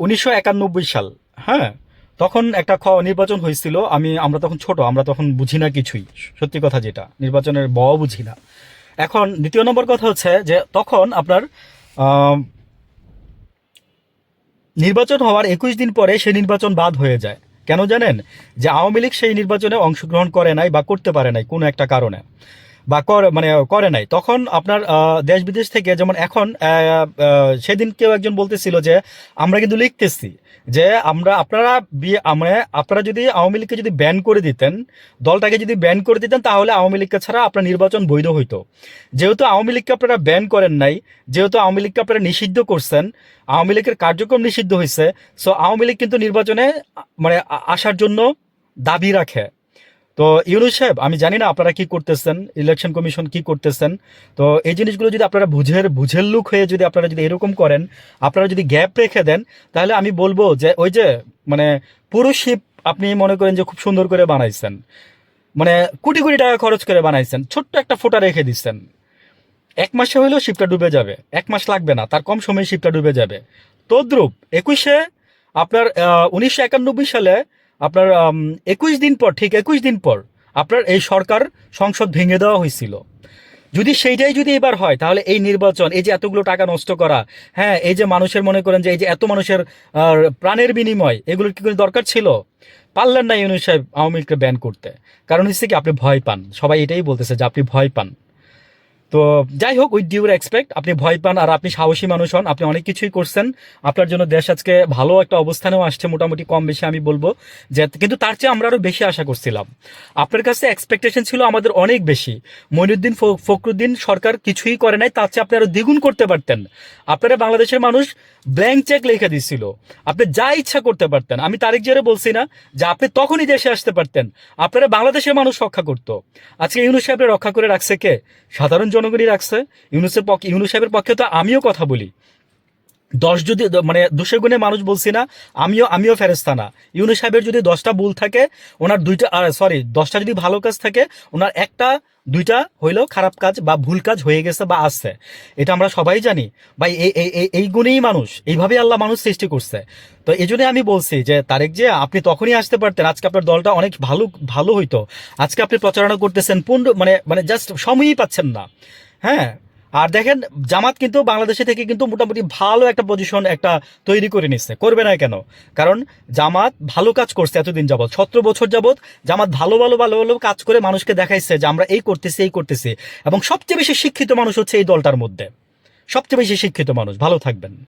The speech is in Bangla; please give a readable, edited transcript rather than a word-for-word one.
1991 সাল, হ্যাঁ, তখন একটা নির্বাচন হয়েছিল। আমরা তখন ছোট, আমরা তখন বুঝি না কিছুই, সত্যি কথা যেটা, নির্বাচনের বুঝি না। এখন দ্বিতীয় নম্বর কথা হচ্ছে যে তখন আপনার আহ, নির্বাচন হওয়ার 21 দিন পরে সেই নির্বাচন বাদ হয়ে যায়। কেন জানেন? যে আওয়ামী লীগ সেই নির্বাচনে অংশগ্রহণ করে নাই বা করতে পারে নাই কোনো একটা কারণে, বা মানে করে নাই। তখন আপনার দেশ বিদেশ থেকে, যেমন এখন সেদিন কেউ একজন বলতেছিল যে আমরা কিন্তু লিখতেছি যে আপনারা যদি আওয়ামী লীগকে যদি ব্যান করে দিতেন, দলটাকে যদি ব্যান করে দিতেন, তাহলে আওয়ামী লীগকে ছাড়া আপনার নির্বাচন বৈধ হইতো। যেহেতু আওয়ামী লীগকে আপনারা ব্যান করেন নাই, যেহেতু আওয়ামী লীগকে আপনারা নিষিদ্ধ করছেন, আওয়ামী লীগের কার্যক্রম নিষিদ্ধ হয়েছে, সো আওয়ামী লীগ কিন্তু নির্বাচনে মানে আসার জন্য দাবি রাখে। তো ইউনূস সাহেব, আমি জানি না আপনারা কি করতেছেন, ইলেকশন কমিশন কি করতেছেন। তো এই জিনিসগুলো যদি আপনারা বুঝের লুক হয়ে যদি আপনারা যদি এরকম করেন, আপনারা যদি গ্যাপ রেখে দেন, তাহলে আমি বলবো যে ওই যে মানে পুরো শিপ আপনি মনে করেন যে খুব সুন্দর করে বানাইছেন, মানে কোটি কোটি টাকা খরচ করে বানাইছেন, ছোট্ট একটা ফোঁটা রেখে দিচ্ছেন, 1 মাসে হইলেও শিপটা ডুবে যাবে, 1 মাস লাগবে না, তার কম সময়ে শিপটা ডুবে যাবে। তদ্রুপ 21-এ আপনার 1991 সালে আপনার 21 দিন পর, ঠিক 21 দিন পর আপনার এই সরকার সংসদ ভেঙে দেওয়া হয়েছিল। যদি সেইটাই যদি এবার হয়, তাহলে এই নির্বাচন, এই যে এতগুলো টাকা নষ্ট করা, হ্যাঁ, এই যে মানুষের মনে করেন যে এই যে এত মানুষের প্রাণের বিনিময়, এগুলোর কি কোনো দরকার ছিল? পারলেন না ইউনূস সাহেব আওয়ামী লীগকে ব্যান করতে। কারণ হচ্ছে কি, আপনি ভয় পান, সবাই এটাই বলতেছে যে আপনি ভয় পান। তো যাই হোক, উইথ ডিউ রেসপেক্ট, আপনি ভয় পান আর আপনি সাহসী মানুষ হন, আপনি অনেক কিছুই করছেন, আপনার জন্য দেশ আজকে ভালো একটা অবস্থানেও আসছে, মোটামুটি কম বেশি আমি বলবো যে, কিন্তু তার চেয়ে আমরা আরো বেশি আশা করছিলাম। আপনার কাছে এক্সপেকটেশন ছিল আমাদের অনেক বেশি। মঈনুদ্দিন ফখরুদ্দিন সরকার কিছুই করে নাই, তার চেয়ে আপনি আরো দ্বিগুণ করতে পারতেন। আপনারা বাংলাদেশের মানুষ ব্ল্যাঙ্ক চেক লিখে দিছিল, আপনি যা ইচ্ছা করতে পারতেন। আমি তারিখ জেরে বলছি না যে আপনি তখনই দেশে আসতে পারতেন, আপনারা বাংলাদেশের মানুষ রক্ষা করতো। আজকে ইউনূস সাহেবরা রক্ষা করে রাখছে কে? সাধারণ জনগণই রাখছে। ইউনূস সাহেবের পক্ষে তো আমিও কথা বলি। 10 যদি মানে 200 গুণে মানুষ বলছি না, আমিও ফেরেস্তা না। ইউনূস সাহেবের যদি 10টা ভুল থাকে, ওনার 2টা, সরি, 10টা যদি ভালো কাজ থাকে, ওনার একটা 2টা হইলেও খারাপ কাজ বা ভুল কাজ হয়ে গেছে বা আছে, এটা আমরা সবাই জানি। ভাই এই গুণেই মানুষ, এইভাবেই আল্লাহ মানুষ সৃষ্টি করছে। তো এই জন্যই আমি বলছি যে তারেক, যে আপনি তখনই আসতে পারতেন, আজকে আপনার দলটা অনেক ভালো ভালো হইতো। আজকে আপনি প্রচারণা করতেছেন, মানে মানে জাস্ট সময়ই পাচ্ছেন না। হ্যাঁ, আর দেখেন, জামাত কিন্তু বাংলাদেশে থেকে কিন্তু মোটামুটি ভালো একটা পজিশন একটা তৈরি করে নিচ্ছে, করবে না কেন? কারণ জামাত ভালো কাজ করছে এতদিন যাবৎ, 17 বছর যাবৎ জামাত ভালো ভালো ভালো ভালো কাজ করে মানুষকে দেখাইছে যে আমরা এই করতেছি এই করতেছি। এবং সবচেয়ে বেশি শিক্ষিত মানুষ হচ্ছে এই দলটার মধ্যে, সবচেয়ে বেশি শিক্ষিত মানুষ। ভালো থাকবেন।